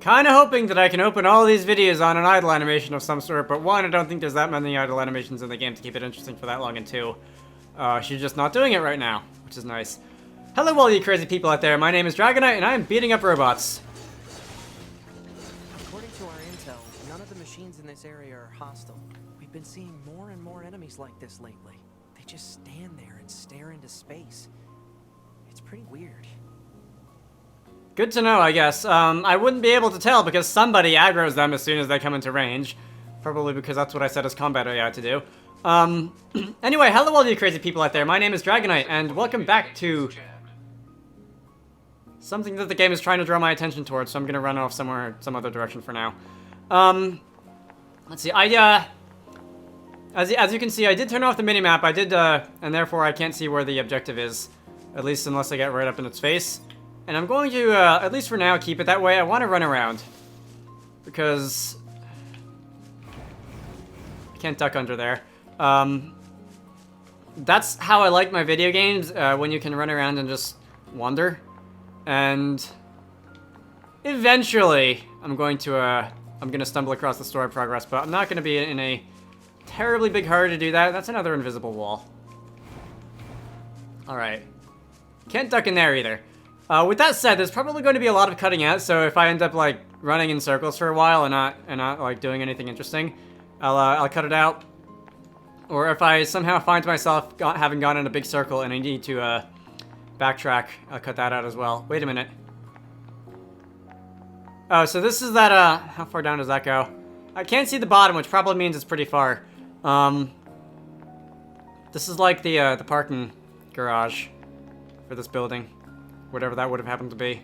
kind of hoping that I can open all these videos on an idle animation of some sort, but one, I don't think there's that many idle animations in the game to keep it interesting for that long, and two, she's just not doing it right now, which is nice. Hello all you crazy people out there, my name is Dragonite, and I am beating up robots. According to our intel, none of the machines in this area are hostile. We've been seeing more and more enemies like this lately. They just stand there and stare into space. It's pretty weird. Good to know, I guess. I wouldn't be able to tell because somebody aggroes them as soon as they come into range. Probably because that's what I set as combat AI to do. Anyway, hello all you crazy people out there. My name is Dragonite, and welcome back to something that the game is trying to draw my attention towards, so I'm gonna run off somewhere, some other direction for now. Let's see, as you can see, I did turn off the minimap. I did, and therefore I can't see where the objective is, at least unless I get right up in its face. And I'm going to, at least for now, keep it that way. I want to run around. Because I can't duck under there. That's how I like my video games, when you can run around and just wander. And eventually, I'm gonna stumble across the story progress, but I'm not gonna be in a terribly big hurry to do that. That's another invisible wall. Alright. Can't duck in there either. With that said, there's probably going to be a lot of cutting out, so if I end up, like, running in circles for a while and not like, doing anything interesting, I'll cut it out. Or if I somehow find myself having gone in a big circle and I need to, backtrack, I'll cut that out as well. Wait a minute. Oh, so this is that, how far down does that go? I can't see the bottom, which probably means it's pretty far. This is like the parking garage for this building. Whatever that would have happened to be.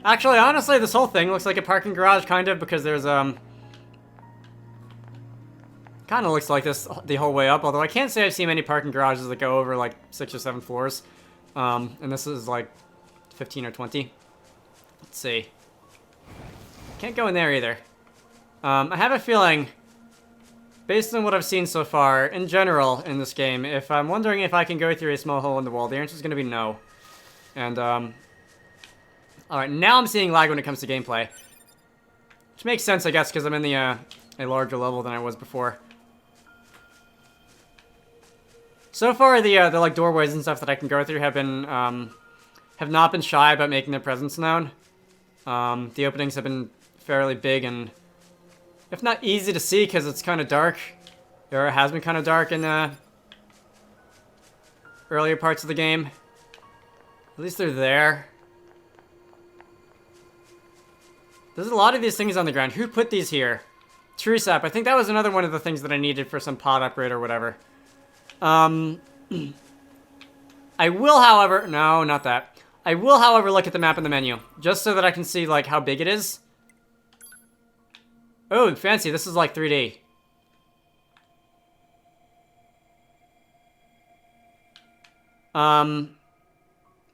Actually, honestly, this whole thing looks like a parking garage, kind of, because there's, kind of looks like this the whole way up, although I can't say I've seen many parking garages that go over, like, 6 or 7 floors. And this is, like, 15 or 20. Let's see. Can't go in there either. I have a feeling, based on what I've seen so far, in general, in this game, if I'm wondering if I can go through a small hole in the wall, the answer is going to be no. And, alright, now I'm seeing lag when it comes to gameplay. Which makes sense, I guess, because I'm in the, a larger level than I was before. So far, the like, doorways and stuff that I can go through have not been shy about making their presence known. The openings have been fairly big and, if not easy to see, because it's kind of dark. Or it has been kind of dark in the earlier parts of the game. At least they're there. There's a lot of these things on the ground. Who put these here? TrueSap. I think that was another one of the things that I needed for some pod upgrade or whatever. I will, however... No, not that. I will, however, look at the map in the menu. Just so that I can see, like, how big it is. Oh, fancy. This is, like, 3D.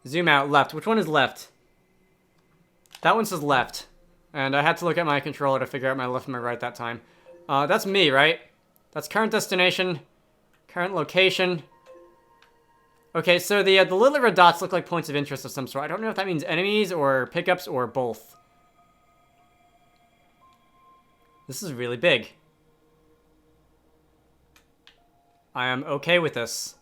Zoom out, left. Which one is left? That one says left. And I had to look at my controller to figure out my left and my right that time. That's me, right? That's current destination. Current location. Okay, so the little red dots look like points of interest of some sort. I don't know if that means enemies or pickups or both. This is really big. I am okay with this.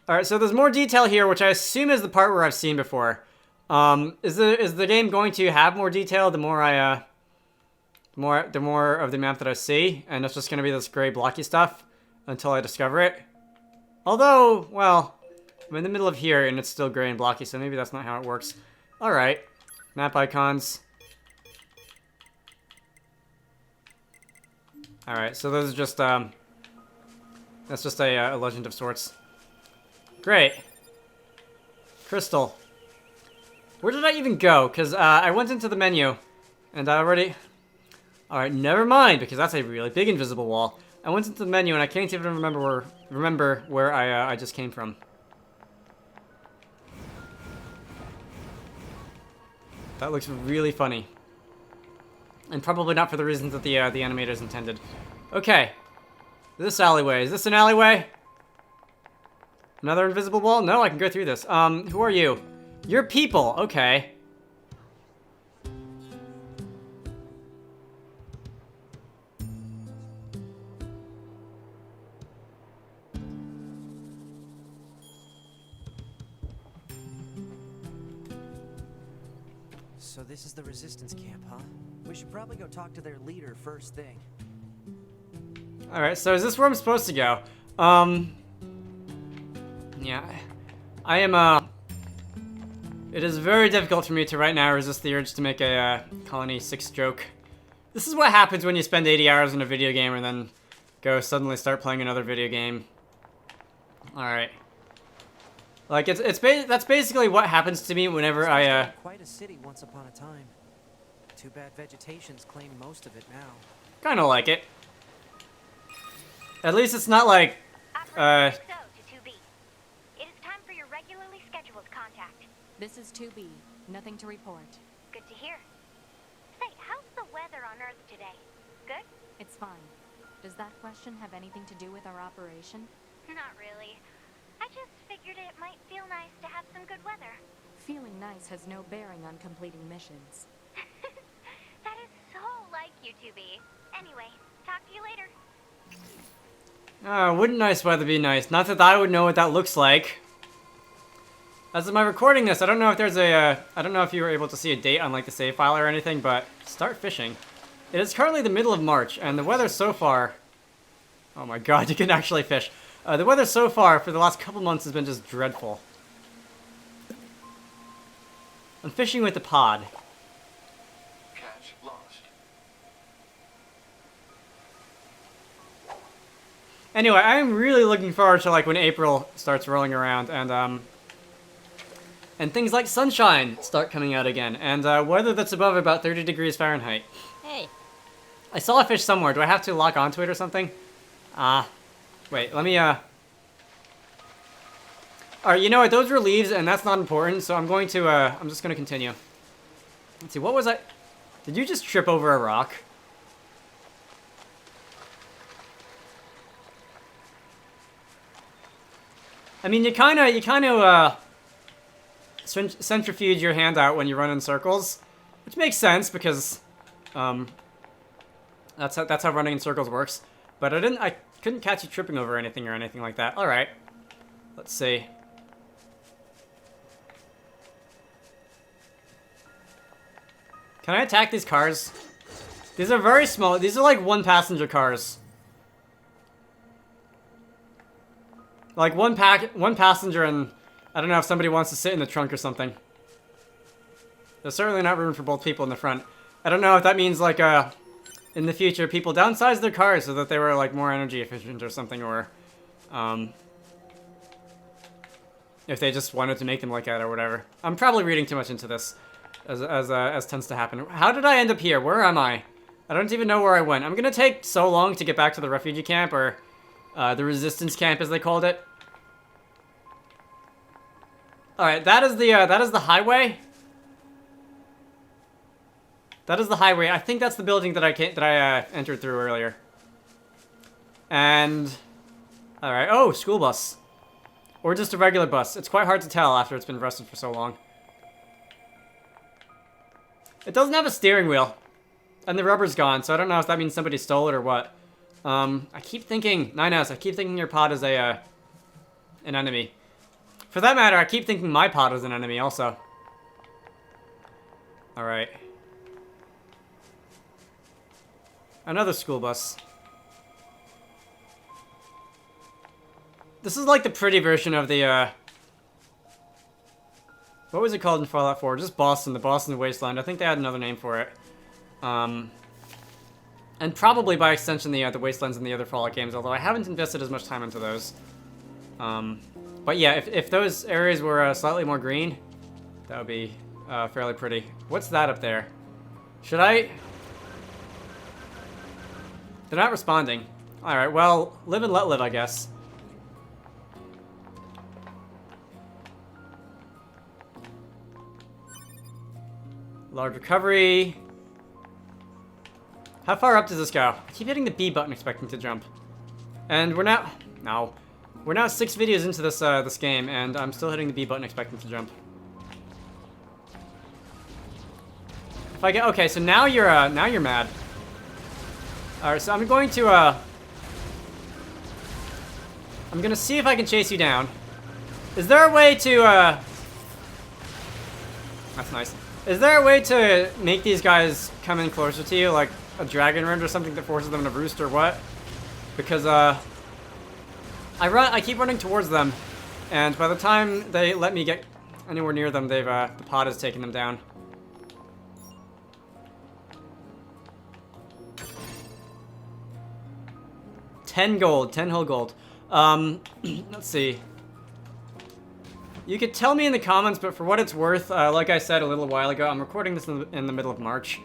Alright, so there's more detail here, which I assume is the part where I've seen before. Is the game going to have more detail the more the more of the map that I see? And it's just going to be this gray blocky stuff until I discover it? Although, well, I'm in the middle of here and it's still gray and blocky, so maybe that's not how it works. Alright. Map icons. Alright, so those are just, that's just a legend of sorts. Great. Crystal. Where did I even go? Because I went into the menu, and I already... Alright, never mind, because that's a really big invisible wall. I went into the menu, and I can't even remember where I just came from. That looks really funny. And probably not for the reasons that the animators intended. Okay. This alleyway. Is this an alleyway? Another invisible wall? No, I can go through this. Who are you? You're people. Okay. So this is the resistance camp, huh? We should probably go talk to their leader first thing. Alright, so is this where I'm supposed to go? Yeah. I am, it is very difficult for me to right now resist the urge to make a, Colony 6 joke. This is what happens when you spend 80 hours in a video game and then go suddenly start playing another video game. Alright. Like, that's basically what happens to me whenever I, Quite a city once upon a time. Too bad vegetation's claimed most of it now. kinda like it. At least it's not like, Operator So to 2B. It is time for your regularly scheduled contact. This is 2B. Nothing to report. Good to hear. Say, how's the weather on Earth today? Good? It's fine. Does that question have anything to do with our operation? Not really. I just figured it might feel nice to have some good weather. Feeling nice has no bearing on completing missions. That is so like you, 2B. Anyway, talk to you later. wouldn't nice weather be nice? Not that I would know what that looks like. As of my recording this, I don't know if there's a, I don't know if you were able to see a date on like the save file or anything, but start fishing. It is currently the middle of March, and the weather so far, oh my god, you can actually fish. The weather so far for the last couple months has been just dreadful. I'm fishing with the pod. Catch lost. Anyway, I'm really looking forward to like when April starts rolling around and things like sunshine start coming out again, and weather that's above about 30 degrees Fahrenheit. Hey. I saw a fish somewhere. Do I have to lock onto it or something? Wait, let me, Alright, you know what? Those were leaves, and that's not important, so I'm going to, I'm just going to continue. Let's see, what was I... Did you just trip over a rock? I mean, you kind of, centrifuge your hand out when you run in circles, which makes sense because, that's how running in circles works. But I couldn't catch you tripping over anything or anything like that. All right, let's see. Can I attack these cars? These are very small. These are like one-passenger cars. Like one passenger, and I don't know if somebody wants to sit in the trunk or something. There's certainly not room for both people in the front. I don't know if that means like in the future people downsize their cars so that they were like more energy efficient or something, or if they just wanted to make them like that or whatever. I'm probably reading too much into this, as tends to happen. How did I end up here? Where am I? I don't even know where I went. I'm gonna take so long to get back to the refugee camp, or the resistance camp as they called it. Alright, that is the highway. That is the highway. I think that's the building that I entered through earlier. And alright, oh, school bus. Or just a regular bus. It's quite hard to tell after it's been rusted for so long. It doesn't have a steering wheel. And the rubber's gone, so I don't know if that means somebody stole it or what. I keep thinking, 9S, I keep thinking your pod is an enemy. For that matter, I keep thinking my pod is an enemy also. Alright. Another school bus. This is like the pretty version of the, what was it called in Fallout 4? Just Boston, the Boston Wasteland. I think they had another name for it. And probably by extension the Wastelands in the other Fallout games, although I haven't invested as much time into those. But yeah, if those areas were slightly more green, that would be fairly pretty. What's that up there? Should I... They're not responding. Alright, well, live and let live, I guess. Large recovery. How far up does this go? I keep hitting the B button expecting to jump. And we're now... No. We're now 6 videos into this game, and I'm still hitting the B button expecting to jump. If I get okay, so now you're mad. All right, so I'm going to I'm gonna see if I can chase you down. Is there a way to That's nice. Is there a way to make these guys come in closer to you, like a dragon rend or something that forces them to roost or what? Because I keep running towards them, and by the time they let me get anywhere near them, they've the pod has taken them down. $10 gold, 10 whole gold. Let's see. You could tell me in the comments, but for what it's worth, like I said a little while ago, I'm recording this in the middle of March,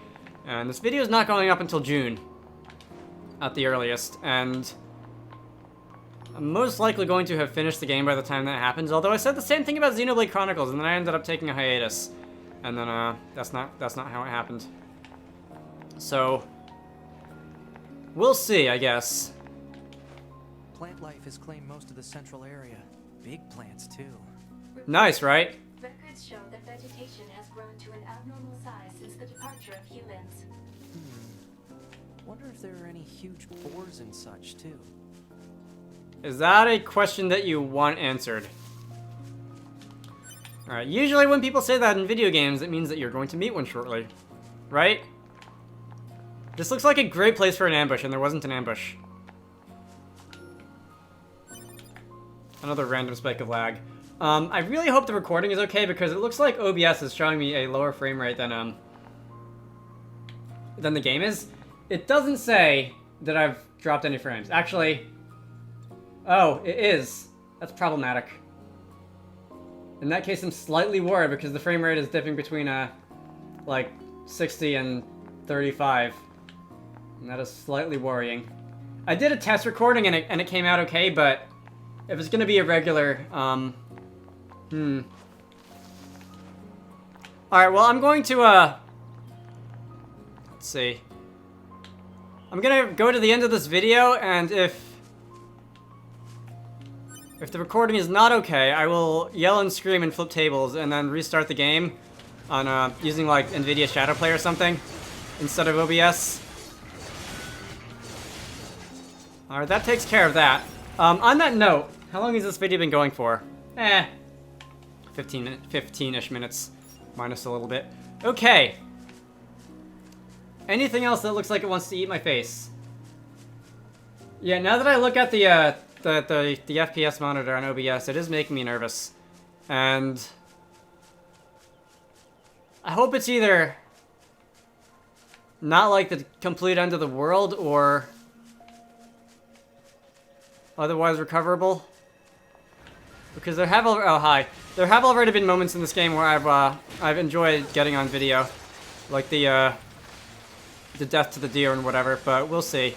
and this video is not going up until June, at the earliest, and I'm most likely going to have finished the game by the time that happens, although I said the same thing about Xenoblade Chronicles, and then I ended up taking a hiatus, and then, that's not how it happened. So, we'll see, I guess. Plant life has claimed most of the central area. Big plants, too. Nice, right? Records show that vegetation has grown to an abnormal size since the departure of humans. Wonder if there are any huge boars and such, too. Is that a question that you want answered? Alright, usually when people say that in video games, it means that you're going to meet one shortly. Right? This looks like a great place for an ambush, and there wasn't an ambush. Another random spike of lag. I really hope the recording is okay, because it looks like OBS is showing me a lower frame rate than the game is. It doesn't say that I've dropped any frames. Actually, oh, it is. That's problematic. In that case, I'm slightly worried, because the frame rate is dipping between, like, 60 and 35. And that is slightly worrying. I did a test recording, and it came out okay, but if it's gonna be a regular, Alright, well, I'm going to, let's see. I'm gonna go to the end of this video, and if the recording is not okay, I will yell and scream and flip tables, and then restart the game on, using, like, NVIDIA Shadowplay or something, instead of OBS. Alright, that takes care of that. On that note, how long has this video been going for? 15-ish minutes, minus a little bit. Okay. Anything else that looks like it wants to eat my face? Yeah, now that I look at the FPS monitor on OBS, it is making me nervous. And I hope it's either not like the complete end of the world, or otherwise recoverable. Because there have already been moments in this game where I've enjoyed getting on video, like the death to the deer and whatever. But we'll see.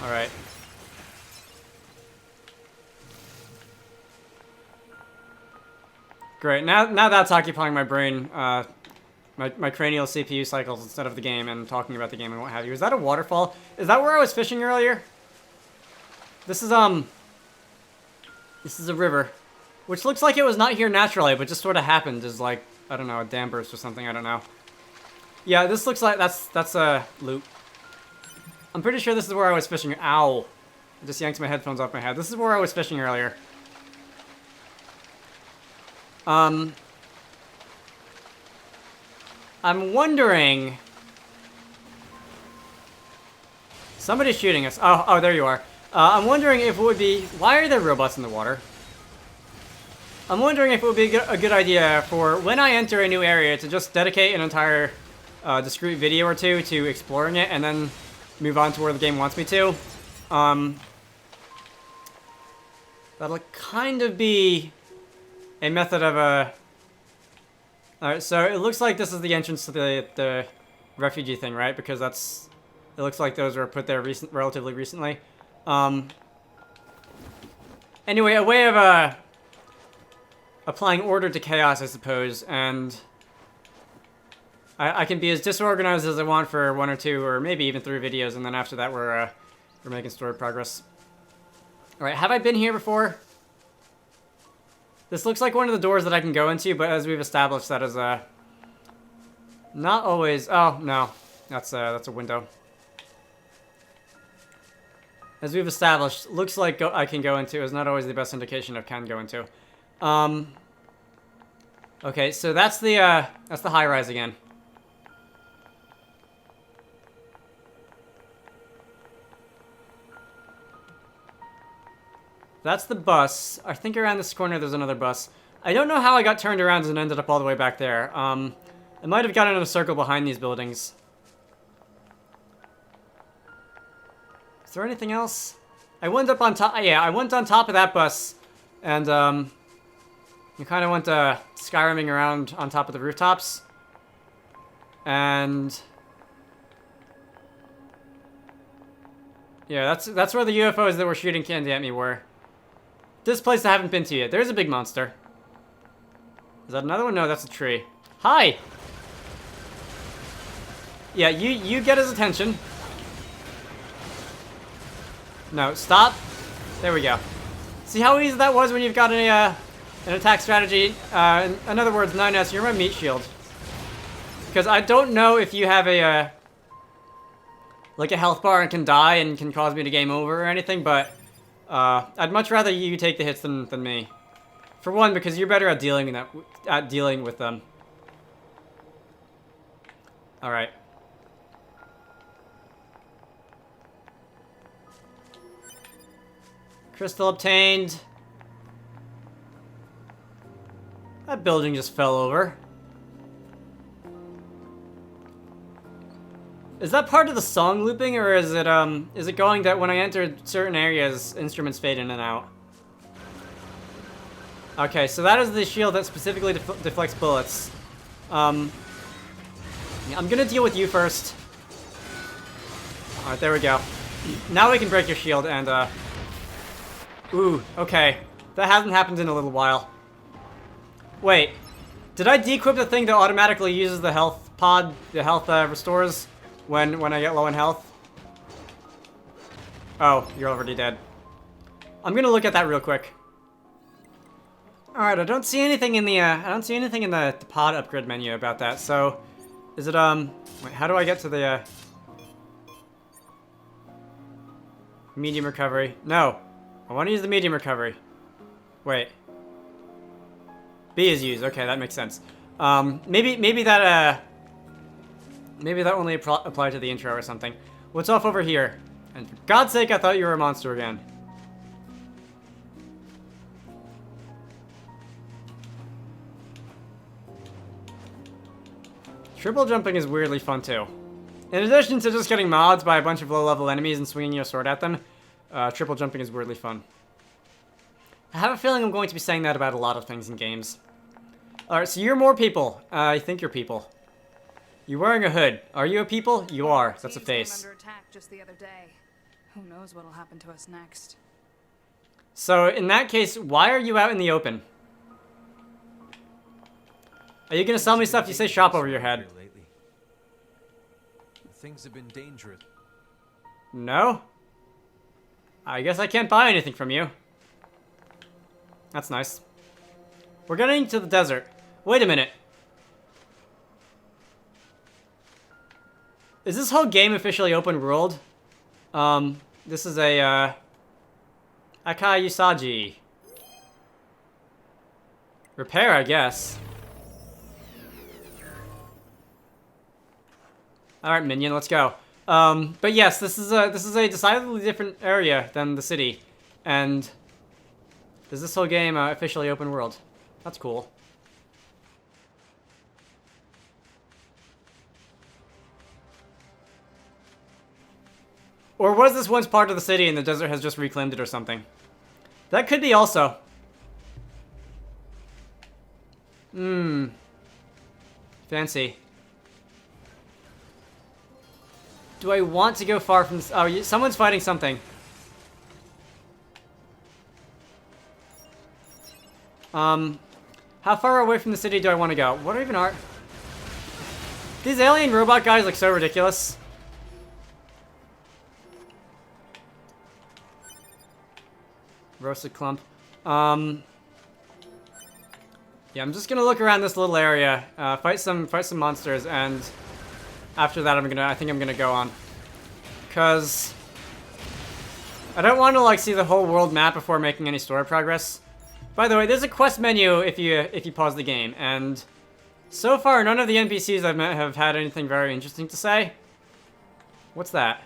All right. Great. Now that's occupying my brain, my cranial CPU cycles instead of the game, and talking about the game and what have you. Is that a waterfall? Is that where I was fishing earlier? This is a river, which looks like it was not here naturally, but just sort of happened as, like, I don't know, a dam burst or something, I don't know. Yeah, this looks like that's a loop. I'm pretty sure this is where I was fishing. Ow. I just yanked my headphones off my head. This is where I was fishing earlier. I'm wondering... Somebody's shooting us. Oh, there you are. I'm wondering if it would be... Why are there robots in the water? I'm wondering if it would be a good idea for when I enter a new area to just dedicate an entire discrete video or two to exploring it, and then move on to where the game wants me to. That'll kind of be a method of Alright, so it looks like this is the entrance to the refugee thing, right? Because that's... It looks like those were put there relatively recently. Anyway, a way of applying order to chaos, I suppose, and I can be as disorganized as I want for 1 or 2 or maybe even 3 videos, and then after that we're making story progress. Alright, have I been here before? This looks like one of the doors that I can go into, but as we've established, that is, not always... Oh, no. That's a window. As we've established, looks like I can go into is not always the best indication of can go into. Okay, so that's the high-rise again. That's the bus. I think around this corner there's another bus. I don't know how I got turned around and ended up all the way back there. I might have gotten in a circle behind these buildings. Is there anything else? I went up on top. Yeah, I went on top of that bus, and you kind of went Skyriming around on top of the rooftops, and yeah, that's where the UFOs that were shooting candy at me were. This place I haven't been to yet. There's a big monster. Is that another one? No, that's a tree. Hi. Yeah, you get his attention. No, stop. There we go. See how easy that was when you've got an attack strategy? In other words, 9S, you're my meat shield. Because I don't know if you have a like a health bar and can die and can cause me to game over or anything, but I'd much rather you take the hits than me. For one, because you're better at dealing with them. All right. Crystal obtained. That building just fell over. Is that part of the song looping, or is it going that when I enter certain areas, instruments fade in and out? Okay, so that is the shield that specifically deflects bullets. Yeah, I'm gonna deal with you first. Alright, there we go. Now we can break your shield and, ooh, okay. That hasn't happened in a little while. Wait. Did I de-equip the thing that automatically uses the health pod, the health, restores when I get low in health? Oh, you're already dead. I'm gonna look at that real quick. Alright, I don't see anything in the pod upgrade menu about that, so... Is it, wait, how do I get to the, medium recovery? No. I want to use the medium recovery. Wait. B is used. Okay, that makes sense. Maybe that only applied to the intro or something. What's off over here? And for God's sake, I thought you were a monster again. Triple jumping is weirdly fun too. In addition to just getting mods by a bunch of low-level enemies and swinging your sword at them, triple jumping is weirdly fun. I have a feeling I'm going to be saying that about a lot of things in games. Alright, so you're more people. I think you're people. You're wearing a hood. Are you a people? You are. That's a face. Under attack just the other day. Who knows what'll happen to us next? So, in that case, why are you out in the open? Are you gonna sell me stuff? You say shop over your head. Things have been dangerous. No? I guess I can't buy anything from you. That's nice. We're getting to the desert. Wait a minute. Is this whole game officially open world? This is a, Akai Usagi. Repair, I guess. Alright, minion, let's go. But yes, this is a decidedly different area than the city. And is this whole game officially open world? That's cool. Or was this once part of the city and the desert has just reclaimed it or something? That could be also. Fancy. Do I want to go far from this? Oh, someone's fighting something. How far away from the city do I want to go? What even are... These alien robot guys look so ridiculous. Roasted clump. Yeah, I'm just gonna look around this little area, fight some monsters, and after that I think I'm gonna go on. Cause I don't want to like see the whole world map before making any story progress. By the way, there's a quest menu if you pause the game, and so far none of the NPCs I've met have had anything very interesting to say. What's that?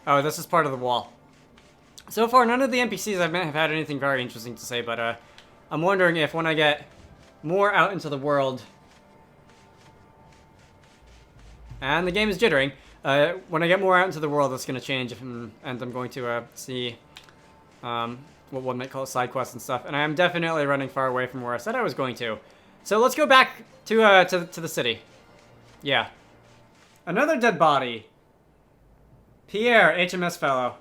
Oh, this is part of the wall. So far none of the NPCs I've met have had anything very interesting to say, but I'm wondering if when I get more out into the world, and the game is jittering, when I get more out into the world, that's going to change, and I'm going to see what one might call side quests and stuff. And I am definitely running far away from where I said I was going to. So let's go back to the city. Yeah. Another dead body. Pierre, HMS fellow.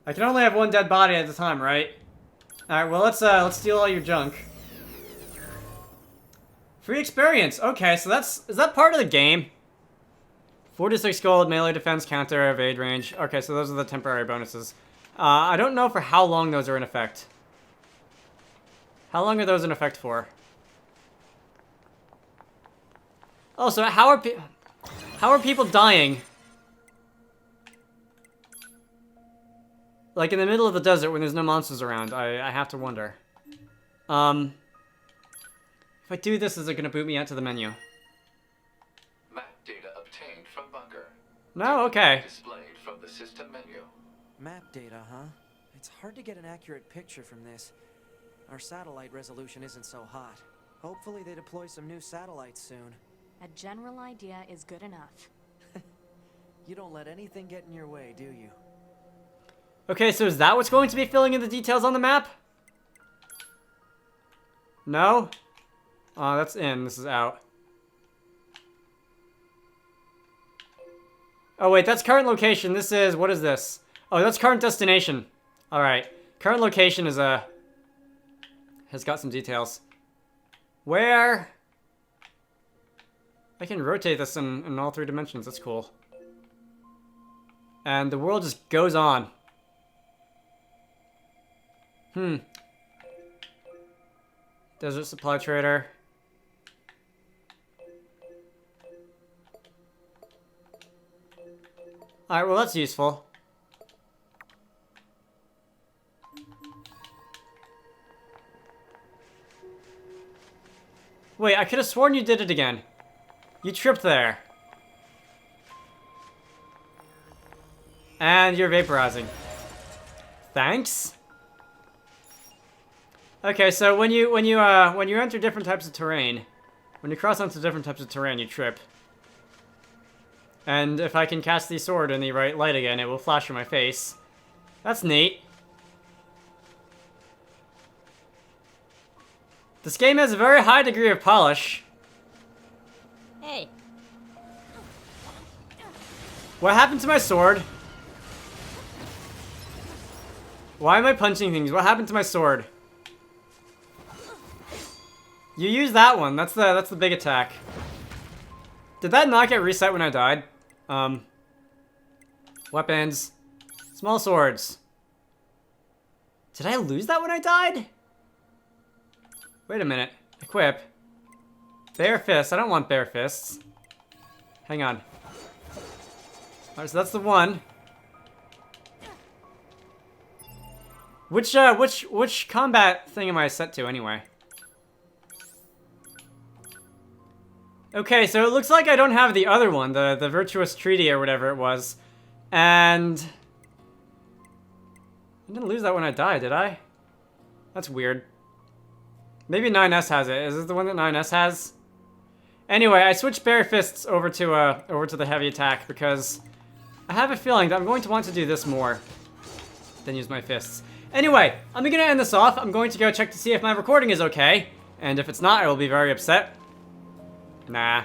I can only have one dead body at a time, right? Alright, well, let's steal all your junk. Free experience. Okay, so is that part of the game? 46 gold, melee defense, counter, evade range. Okay, so those are the temporary bonuses. I don't know for how long those are in effect. How long are those in effect for? Oh, so how are people dying? Like in the middle of the desert when there's no monsters around, I have to wonder. If I do this, is it gonna boot me out to the menu? Map data obtained from bunker. No, okay. Displayed from the system menu. Map data, huh? It's hard to get an accurate picture from this. Our satellite resolution isn't so hot. Hopefully they deploy some new satellites soon. A general idea is good enough. You don't let anything get in your way, do you? Okay, so is that what's going to be filling in the details on the map? No? Oh, that's in. This is out. Oh, wait, that's current location. This is... What is this? Oh, that's current destination. Alright. Current location is has got some details. Where? I can rotate this in all three dimensions. That's cool. And the world just goes on. Desert supply trader. Alright, well that's useful. Wait, I could have sworn you did it again. You tripped there. And you're vaporizing. Thanks. Okay, so when you enter different types of terrain, when you cross onto different types of terrain, you trip. And if I can cast the sword in the right light again, it will flash in my face. That's neat. This game has a very high degree of polish. Hey. What happened to my sword? Why am I punching things? What happened to my sword? You used that one. That's the big attack. Did that not get reset when I died? Weapons. Small swords. Did I lose that when I died? Wait a minute. Equip. Bare fists. I don't want bare fists. Hang on. Alright, so that's the one. Which combat thing am I set to anyway? Okay, so it looks like I don't have the other one, the Virtuous Treaty or whatever it was. And I didn't lose that when I died, did I? That's weird. Maybe 9S has it. Is this the one that 9S has? Anyway, I switched bare fists over to the heavy attack because I have a feeling that I'm going to want to do this more than use my fists. Anyway, I'm gonna end this off. I'm going to go check to see if my recording is okay, and if it's not, I will be very upset. Nah.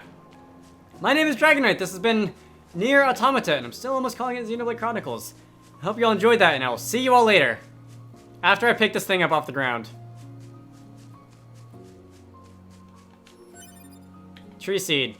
My name is Dragonite. This has been NieR Automata, and I'm still almost calling it Xenoblade Chronicles. I hope you all enjoyed that, and I will see you all later. After I pick this thing up off the ground. Tree seed.